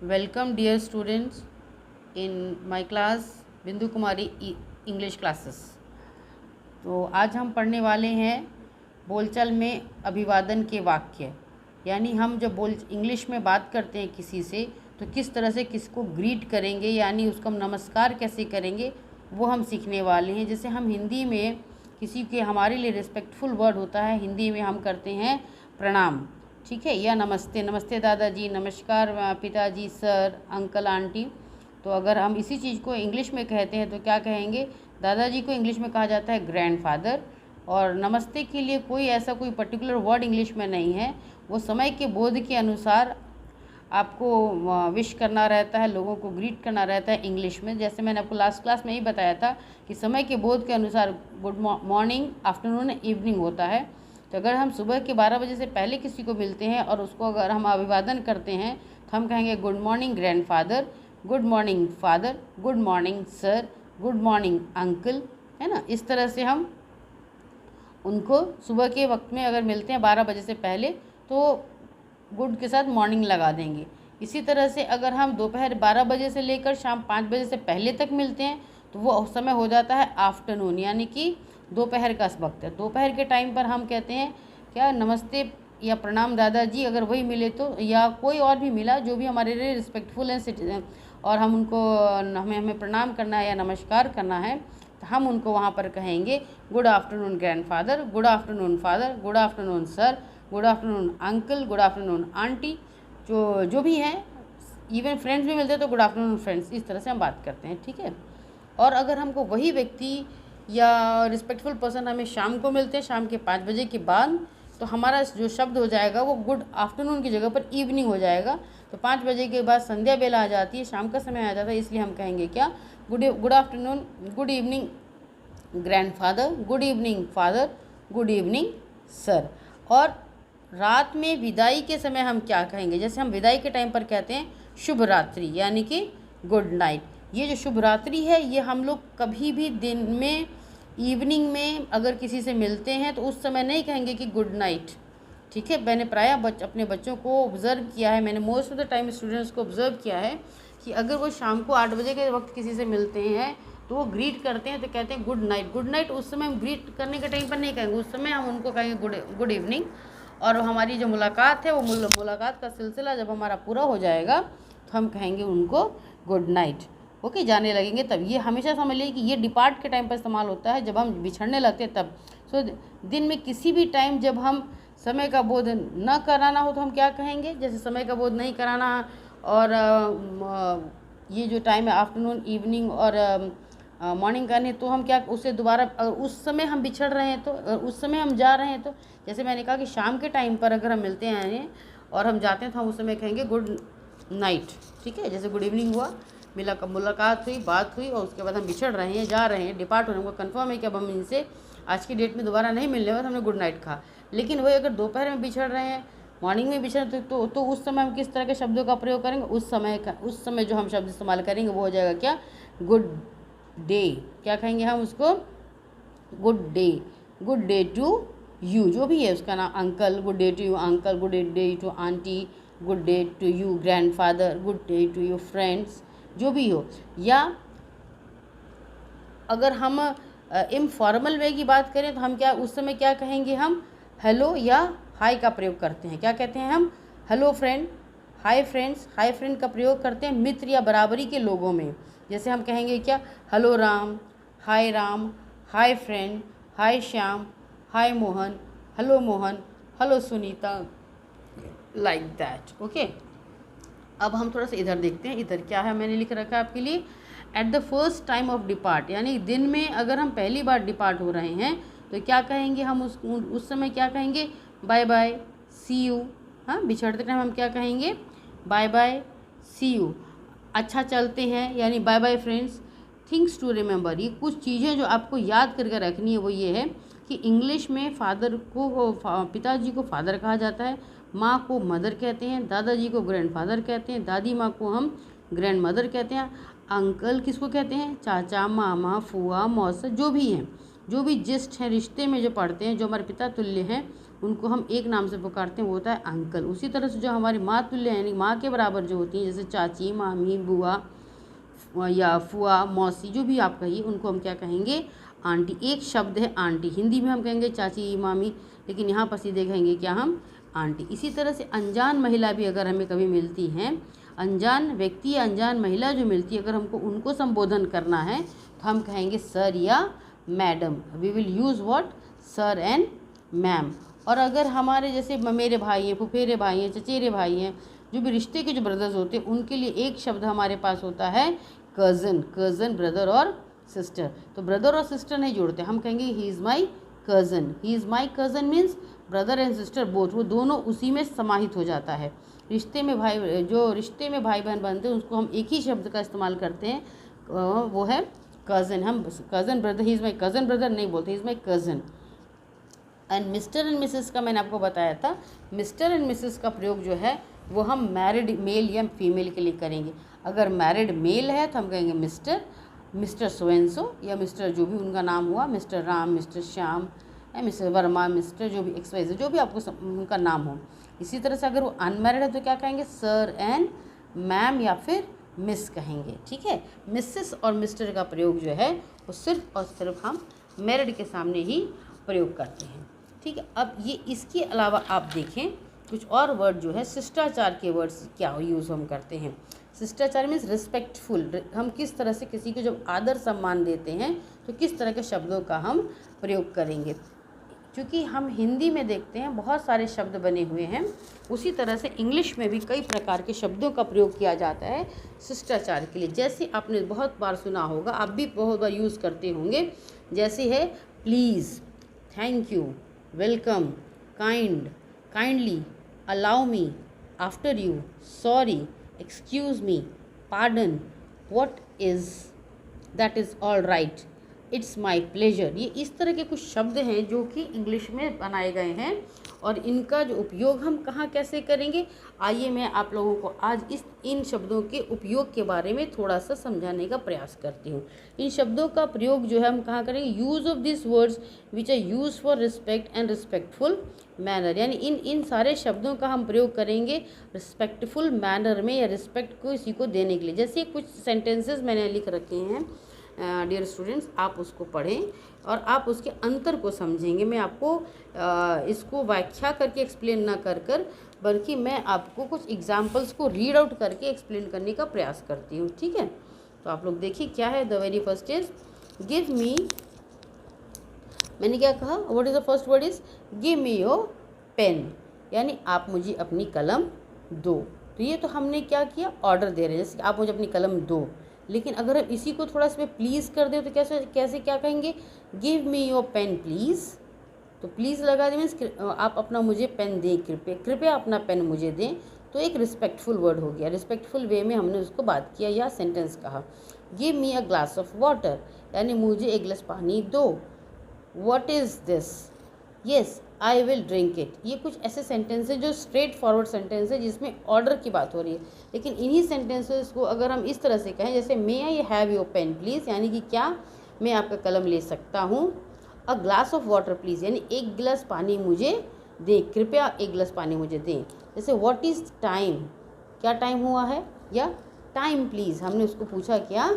Welcome dear students in my class बिंदु कुमारी English classes. तो आज हम पढ़ने वाले हैं बोलचाल में अभिवादन के वाक्य, यानी हम जब इंग्लिश में बात करते हैं किसी से तो किस तरह से किसको ग्रीट करेंगे, यानी उसका नमस्कार कैसे करेंगे वो हम सीखने वाले हैं। जैसे हम हिंदी में किसी के हमारे लिए रिस्पेक्टफुल वर्ड होता है, हिंदी में हम करते हैं प्रणाम, ठीक है, या नमस्ते, नमस्ते दादाजी, नमस्कार पिताजी, सर, अंकल, आंटी। तो अगर हम इसी चीज़ को इंग्लिश में कहते हैं तो क्या कहेंगे? दादाजी को इंग्लिश में कहा जाता है ग्रैंडफादर। और नमस्ते के लिए कोई पर्टिकुलर वर्ड इंग्लिश में नहीं है, वो समय के बोध के अनुसार आपको विश करना रहता है, लोगों को ग्रीट करना रहता है इंग्लिश में। जैसे मैंने आपको लास्ट क्लास में ही बताया था कि समय के बोध के अनुसार गुड मॉर्निंग, आफ्टरनून, इवनिंग होता है। तो अगर हम सुबह के 12 बजे से पहले किसी को मिलते हैं और उसको अगर हम अभिवादन करते हैं तो हम कहेंगे good morning grandfather, good morning father, good morning sir, good morning uncle, है ना। इस तरह से हम उनको सुबह के वक्त में अगर मिलते हैं 12 बजे से पहले तो गुड के साथ मॉर्निंग लगा देंगे। इसी तरह से अगर हम दोपहर 12 बजे से लेकर शाम 5 बजे से पहले तक मिलते हैं तो वो समय हो जाता है आफ्टरनून, यानी कि दोपहर का वक्त है। दोपहर के टाइम पर हम कहते हैं क्या, नमस्ते या प्रणाम दादाजी, अगर वही मिले तो, या कोई और भी मिला जो भी हमारे लिए रिस्पेक्टफुल है और हम उनको हमें प्रणाम करना है या नमस्कार करना है तो हम उनको वहाँ पर कहेंगे good afternoon grandfather, good afternoon father, good afternoon sir, good afternoon uncle, good afternoon aunty, जो भी हैं। इवन फ्रेंड्स भी मिलते हैं तो गुड आफ्टरनून फ्रेंड्स, इस तरह से हम बात करते हैं, ठीक है। और अगर हमको वही व्यक्ति या रिस्पेक्टफुल पर्सन हमें शाम को मिलते हैं, शाम के 5 बजे के बाद, तो हमारा जो शब्द हो जाएगा वो गुड आफ्टरनून की जगह पर इवनिंग हो जाएगा। तो 5 बजे के बाद संध्या बेला आ जाती है, शाम का समय आ जाता है, इसलिए हम कहेंगे क्या, good afternoon, good evening grandfather, good evening father, good evening sir. और रात में विदाई के समय हम क्या कहेंगे? जैसे हम विदाई के टाइम पर कहते हैं शुभ रात्रि, यानी कि गुड नाइट। ये जो शुभ रात्रि है ये हम लोग कभी भी दिन में, इवनिंग में अगर किसी से मिलते हैं तो उस समय नहीं कहेंगे कि गुड नाइट, ठीक है। मैंने प्रायः अपने बच्चों को ऑब्ज़र्व किया है, मैंने most of the time students को ऑब्ज़र्व किया है कि अगर वो शाम को 8 बजे के वक्त किसी से मिलते हैं तो वो ग्रीट करते हैं तो कहते हैं गुड नाइट। गुड नाइट उस समय हम ग्रीट करने के टाइम पर नहीं कहेंगे, उस समय हम उनको कहेंगे गुड इवनिंग। और हमारी जो मुलाकात है वो मुलाकात का सिलसिला जब हमारा पूरा हो जाएगा तो हम कहेंगे उनको गुड नाइट, ओके, जाने लगेंगे तब। ये हमेशा समझ लीजिए कि ये डिपार्ट के टाइम पर इस्तेमाल होता है, जब हम बिछड़ने लगते हैं तब। सो दिन में किसी भी टाइम जब हम समय का बोध न कराना हो तो हम क्या कहेंगे? जैसे समय का बोध नहीं कराना और ये जो टाइम है आफ्टरनून, इवनिंग और मॉर्निंग करनी, तो हम क्या उससे दोबारा, उस समय हम बिछड़ रहे हैं तो, उस समय हम जा रहे हैं तो, जैसे मैंने कहा कि शाम के टाइम पर अगर हम मिलते हैं और हम जाते हैं तो हम उस समय कहेंगे गुड नाइट, ठीक है। जैसे गुड इवनिंग हुआ, मुलाकात हुई, बात हुई और उसके बाद हम बिछड़ रहे हैं, जा रहे हैं, डिपार्ट हो रहे हैं, हमको कन्फर्म है कि अब हम इनसे आज की डेट में दोबारा नहीं मिलने वाले, हमने गुड नाइट कहा। लेकिन वही अगर दोपहर में बिछड़ रहे हैं, मॉर्निंग में बिछड़ रहे तो उस समय हम किस तरह के शब्दों का प्रयोग करेंगे? उस समय जो हम शब्द इस्तेमाल करेंगे वो हो जाएगा क्या, गुड डे। क्या कहेंगे हम उसको? Good day, good day to you, जो भी है उसका नाम, uncle, good day to you uncle, good day to aunty, good day to you grandfather, good day to you friends, जो भी हो। या अगर हम इनफॉर्मल वे की बात करें तो हम क्या उस समय क्या कहेंगे? हम हेलो या हाय का प्रयोग करते हैं। क्या कहते हैं हम? Hello friend, hi friends. Hi friend का प्रयोग करते हैं मित्र या बराबरी के लोगों में। जैसे हम कहेंगे क्या, hello Ram, hi friend, hi Shyam, hi Mohan, hello Sunita, like that, okay. अब हम थोड़ा सा इधर देखते हैं, इधर क्या है मैंने लिख रखा है आपके लिए, at the first time of depart, यानी दिन में अगर हम पहली बार डिपार्ट हो रहे हैं तो क्या कहेंगे हम? उस समय क्या कहेंगे? Bye bye, see you. हाँ, बिछड़ते टाइम हम क्या कहेंगे? Bye bye, see you. अच्छा चलते हैं, यानी bye bye friends. Things to remember, ये कुछ चीज़ें जो आपको याद करके रखनी है वो ये है कि इंग्लिश में फादर को, पिताजी को फादर कहा जाता है, माँ को मदर कहते हैं, दादाजी को ग्रैंडफादर कहते हैं, दादी माँ को हम ग्रैंड मदर कहते हैं, अंकल किसको कहते हैं? चाचा, मामा, फूआ, मौसा, जो भी हैं, जो भी ज्येष्ठ हैं, रिश्ते में जो पढ़ते हैं, जो हमारे पिता तुल्य हैं, उनको हम एक नाम से पुकारते हैं, वो होता है अंकल। उसी तरह से जो हमारी माँ तुल्य यानी माँ के बराबर जो होती हैं, जैसे चाची, मामी, बुआ या फुआ, मौसी, जो भी आप कहिए उनको हम क्या कहेंगे, आंटी। एक शब्द है आंटी, हिंदी में हम कहेंगे चाची, मामी, लेकिन यहाँ पर सीधे कहेंगे क्या हम, आंटी। इसी तरह से अनजान महिला भी अगर हमें कभी मिलती हैं, अनजान व्यक्ति या अनजान महिला जो मिलती है, अगर हमको उनको संबोधन करना है तो हम कहेंगे सर या madam. We will use what, sir and ma'am. और अगर हमारे जैसे मेरे भाई हैं, फुफेरे भाई हैं, चचेरे भाई हैं, जो भी रिश्ते के जो ब्रदर्स होते हैं, उनके लिए एक शब्द हमारे पास होता है कज़न। कज़न ब्रदर और सिस्टर। तो ब्रदर और सिस्टर नहीं जोड़ते, हम कहेंगे he is my cousin. He is my cousin means brother and sister both, वो दोनों उसी में समाहित हो जाता है। रिश्ते में भाई बहन बनते हैं उसको हम एक ही शब्द का इस्तेमाल करते हैं, वो है कज़न। हम cousin brother, he is my cousin brother नहीं बोलते, he is my cousin. And mister and Mrs का मैंने आपको बताया था, मिस्टर एंड मिसेस का प्रयोग जो है वो हम मैरिड मेल या फीमेल के लिए करेंगे। अगर मैरिड मेल है तो हम कहेंगे मिस्टर सो एंड सो, या मिस्टर जो भी उनका नाम हुआ, mister Ram, mister Shyam, mister Verma, mister जो भी XYZ, जो भी आपको उनका नाम हो। इसी तरह से अगर वो अनमैरिड है तो क्या कहेंगे, सर एंड मैम या फिर मिस कहेंगे। ठीक है, मिसेस और मिस्टर का प्रयोग जो है वो सिर्फ और सिर्फ हम मैरिड के सामने ही प्रयोग करते हैं। ठीक है, अब ये इसके अलावा आप देखें कुछ और वर्ड जो है शिष्टाचार के वर्ड्स क्या यूज़ हम करते हैं। शिष्टाचार मीन्स रिस्पेक्टफुल, हम किस तरह से किसी को जब आदर सम्मान देते हैं तो किस तरह के शब्दों का हम प्रयोग करेंगे। क्योंकि हम हिंदी में देखते हैं बहुत सारे शब्द बने हुए हैं, उसी तरह से इंग्लिश में भी कई प्रकार के शब्दों का प्रयोग किया जाता है शिष्टाचार के लिए। जैसे आपने बहुत बार सुना होगा, आप भी बहुत बार यूज़ करते होंगे, जैसे है please, thank you, welcome, kind, kindly, allow me, after you, sorry, excuse me, pardon, what is, that is all right, it's my pleasure. ये इस तरह के कुछ शब्द हैं जो कि इंग्लिश में बनाए गए हैं, और इनका जो उपयोग हम कहाँ कैसे करेंगे, आइए मैं आप लोगों को आज इन शब्दों के उपयोग के बारे में थोड़ा सा समझाने का प्रयास करती हूँ। इन शब्दों का प्रयोग जो है हम कहाँ करेंगे, use of this words which are use for respect and respectful manner, यानी इन सारे शब्दों का हम प्रयोग करेंगे रिस्पेक्टफुल मैनर में या रिस्पेक्ट को इसी को देने के लिए। जैसे कुछ सेंटेंसेस मैंने लिख रखे हैं डियर स्टूडेंट्स, आप उसको पढ़ें और आप उसके अंतर को समझेंगे। मैं आपको इसको व्याख्या करके एक्सप्लेन ना कर बल्कि मैं आपको कुछ एग्जाम्पल्स को रीड आउट करके एक्सप्लेन करने का प्रयास करती हूँ। ठीक है, तो आप लोग देखिए क्या है। The very first is give me, मैंने क्या कहा, what is the first word is give me your pen, यानी आप मुझे अपनी कलम दो। तो ये तो हमने क्या किया, ऑर्डर दे रहे हैं, जैसे आप मुझे अपनी कलम दो। लेकिन अगर हम इसी को थोड़ा सा प्लीज़ कर दें तो कैसे क्या कहेंगे, give me your pen please. तो प्लीज़ लगा दें मीन्स आप अपना मुझे पेन दें, कृपया अपना पेन मुझे दें। तो एक रिस्पेक्टफुल वर्ड हो गया, रिस्पेक्टफुल वे में हमने उसको बात किया या सेंटेंस कहा। Give me a glass of water, यानी मुझे एक गिलास पानी दो। What is this, yes I will drink it. ये कुछ ऐसे सेंटेंस है जो स्ट्रेट फॉरवर्ड सेंटेंस है जिसमें ऑर्डर की बात हो रही है। लेकिन इन्हीं सेंटेंसेस को अगर हम इस तरह से कहें, जैसे may I have your pen please, यानी कि क्या मैं आपका कलम ले सकता हूँ। A glass of water please, यानी एक गिलास पानी मुझे दें, कृपया एक गिलास पानी मुझे दें। जैसे व्हाट इज़ टाइम, क्या टाइम हुआ है, या टाइम प्लीज़, हमने उसको पूछा क्या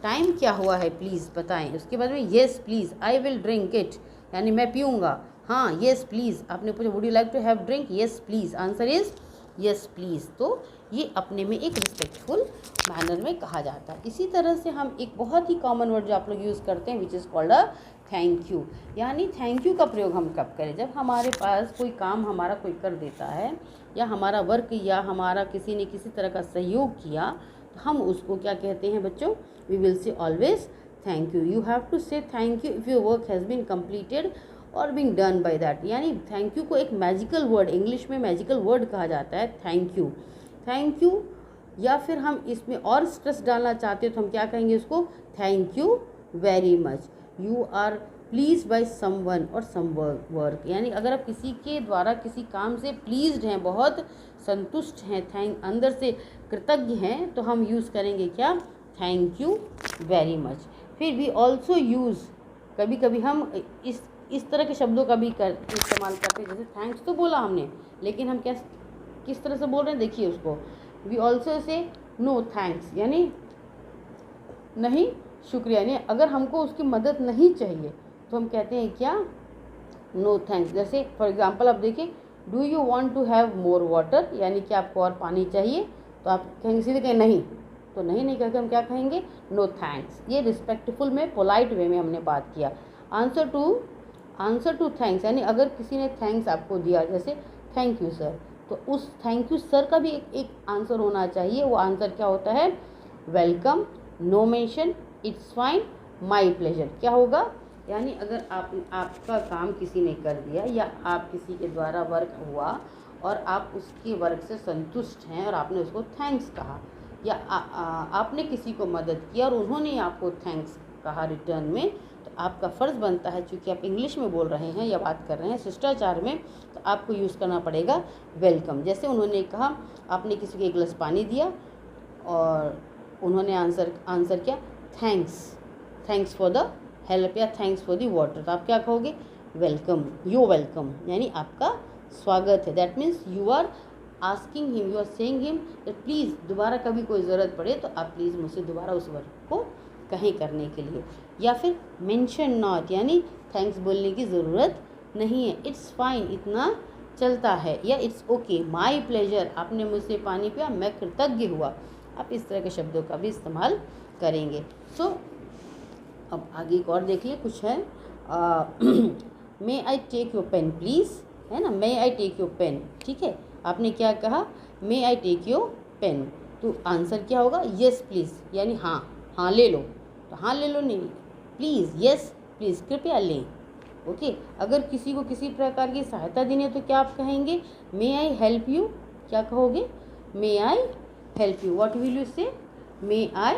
टाइम क्या हुआ है प्लीज़ बताएं। उसके बाद में yes please I will drink it, यानी मैं पीऊँगा। हाँ येस प्लीज़, आपने पूछा would you like to have drink, yes please, answer is yes please. तो ये अपने में एक रिस्पेक्टफुल मैनर में कहा जाता है। इसी तरह से हम एक बहुत ही कॉमन वर्ड जो आप लोग यूज़ करते हैं which is called a thank you, यानी थैंक यू का प्रयोग हम कब करें, जब हमारे पास कोई काम हमारा कोई कर देता है या हमारा वर्क या हमारा किसी ने किसी तरह का सहयोग किया, तो हम उसको क्या कहते हैं बच्चों, we will say always thank you. You have to say thank you if your work has been completed और बीइंग डन बाय दैट, यानी थैंक यू को एक मैजिकल वर्ड, इंग्लिश में मैजिकल वर्ड कहा जाता है थैंक यू। थैंक यू, या फिर हम इसमें और स्ट्रेस डालना चाहते हो तो हम क्या कहेंगे उसको, thank you very much, you are please by someone और सम वर्क, यानी अगर आप किसी के द्वारा किसी काम से प्लीज्ड हैं, बहुत संतुष्ट हैं, अंदर से कृतज्ञ हैं, तो हम यूज़ करेंगे क्या, थैंक यू वेरी मच। फिर वी ऑल्सो यूज़, कभी कभी हम इस इस तरह के शब्दों का भी इस्तेमाल करते हैं। जैसे थैंक्स तो बोला हमने, लेकिन हम किस तरह से बोल रहे हैं देखिए उसको। We also say no thanks, यानी नहीं शुक्रिया, यानी अगर हमको उसकी मदद नहीं चाहिए तो हम कहते हैं क्या, नो थैंक्स। जैसे फॉर एग्जांपल आप देखिए, do you want to have more water, यानी कि आपको और पानी चाहिए, तो आप कहेंगे सीधे कहें नहीं, तो नहीं कहकर हम क्या कहेंगे, नो थैंक्स। ये रिस्पेक्टफुल में, पोलाइट वे में हमने बात किया। आंसर टू थैंक्स, यानी अगर किसी ने थैंक्स आपको दिया, जैसे थैंक यू सर, तो उस थैंक यू सर का भी एक आंसर होना चाहिए। वो आंसर क्या होता है, welcome, no mention, it's fine, my pleasure. क्या होगा, यानी अगर आपका काम किसी ने कर दिया या आप किसी के द्वारा वर्क हुआ और आप उसके वर्क से संतुष्ट हैं और आपने उसको थैंक्स कहा, या आपने किसी को मदद किया और उन्होंने आपको थैंक्स कहा रिटर्न में, तो आपका फ़र्ज़ बनता है, चूँकि आप इंग्लिश में बोल रहे हैं या बात कर रहे हैं शिष्टाचार में, तो आपको यूज़ करना पड़ेगा वेलकम। जैसे उन्होंने कहा, आपने किसी को एक गिलास पानी दिया और उन्होंने आंसर किया थैंक्स फॉर द हेल्प या थैंक्स फॉर दी वाटर, तो आप क्या कहोगे, वेलकम, यू वेलकम, यानी आपका स्वागत है। That means you are asking him, you are saying him that please, दोबारा कभी कोई ज़रूरत पड़े तो आप प्लीज़ मुझसे दोबारा उस वर्क को कहें करने के लिए। या फिर मेंशन नॉट, यानी थैंक्स बोलने की ज़रूरत नहीं है, इट्स फाइन, इतना चलता है, या इट्स ओके, माय प्लेजर, आपने मुझसे पानी पिया, मैं कृतज्ञ हुआ। आप इस तरह के शब्दों का भी इस्तेमाल करेंगे। सो अब आगे एक और देखिए, कुछ है, may I take your pen please, है ना, may I take your pen, ठीक है, आपने क्या कहा, may I take your pen, तो आंसर क्या होगा, येस प्लीज़, यानी हाँ ले लो, तो हाँ ले लो नहीं, प्लीज़, येस प्लीज़, कृपया लें। ओके, अगर किसी को किसी प्रकार की सहायता देनी है तो क्या आप कहेंगे, मे आई हेल्प यू, क्या कहोगे, may I help you, what will you say, may I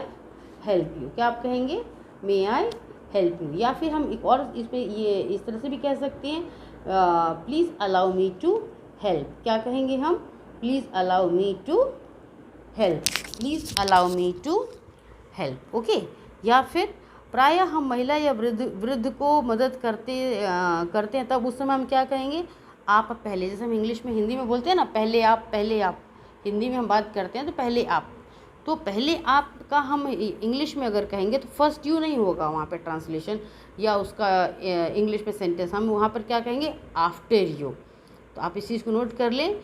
help you, क्या आप कहेंगे, मे आई हेल्प यू। या फिर हम एक और इसमें ये इस तरह से भी कह सकते हैं, please allow me to help, क्या कहेंगे हम, please allow me to help, please allow me to help. Okay, या फिर प्रायः हम महिला या वृद्ध को मदद करते हैं, तब उस समय हम क्या कहेंगे, आप पहले, जैसे हम इंग्लिश में हिंदी में बोलते हैं ना, पहले आप, हिंदी में हम बात करते हैं तो पहले आप, तो पहले आप का हम इंग्लिश में अगर कहेंगे तो फर्स्ट यू नहीं होगा वहाँ पे ट्रांसलेशन या उसका इंग्लिश में सेंटेंस, हम वहाँ पर क्या कहेंगे, आफ्टर यू। तो आप इस चीज़ को नोट कर लें,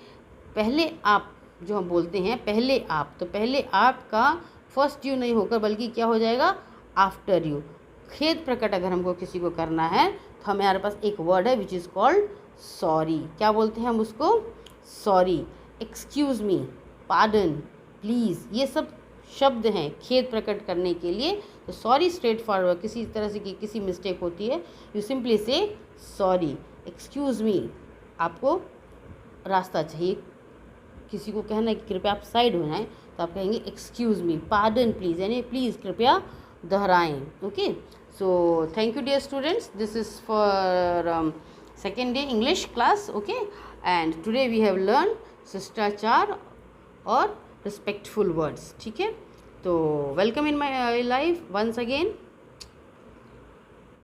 पहले आप जो हम बोलते हैं पहले आप, तो पहले आप का फर्स्ट यू नहीं होकर बल्कि क्या हो जाएगा, आफ्टर यू। खेद प्रकट अगर हमको किसी को करना है तो हमारे पास एक वर्ड है विच इज़ कॉल्ड सॉरी, क्या बोलते हैं हम उसको, sorry, excuse me, pardon, please, ये सब शब्द हैं खेद प्रकट करने के लिए। तो सॉरी स्ट्रेट फॉरवर्ड, किसी तरह से किसी मिस्टेक होती है, यू सिंपली से सॉरी, एक्सक्यूज़ मी, आपको रास्ता चाहिए, किसी को कहना है कि कृपया आप साइड हो जाएं, तो आप कहेंगे एक्सक्यूज़ मी, पार्डन प्लीज़, यानी प्लीज़ कृपया दोहराएं। Okay, so thank you dear students, this is for second day English class. Okay, and today we have learn शिष्टाचार और रिस्पेक्टफुल वर्ड्स, ठीक है। तो welcome in my life once again.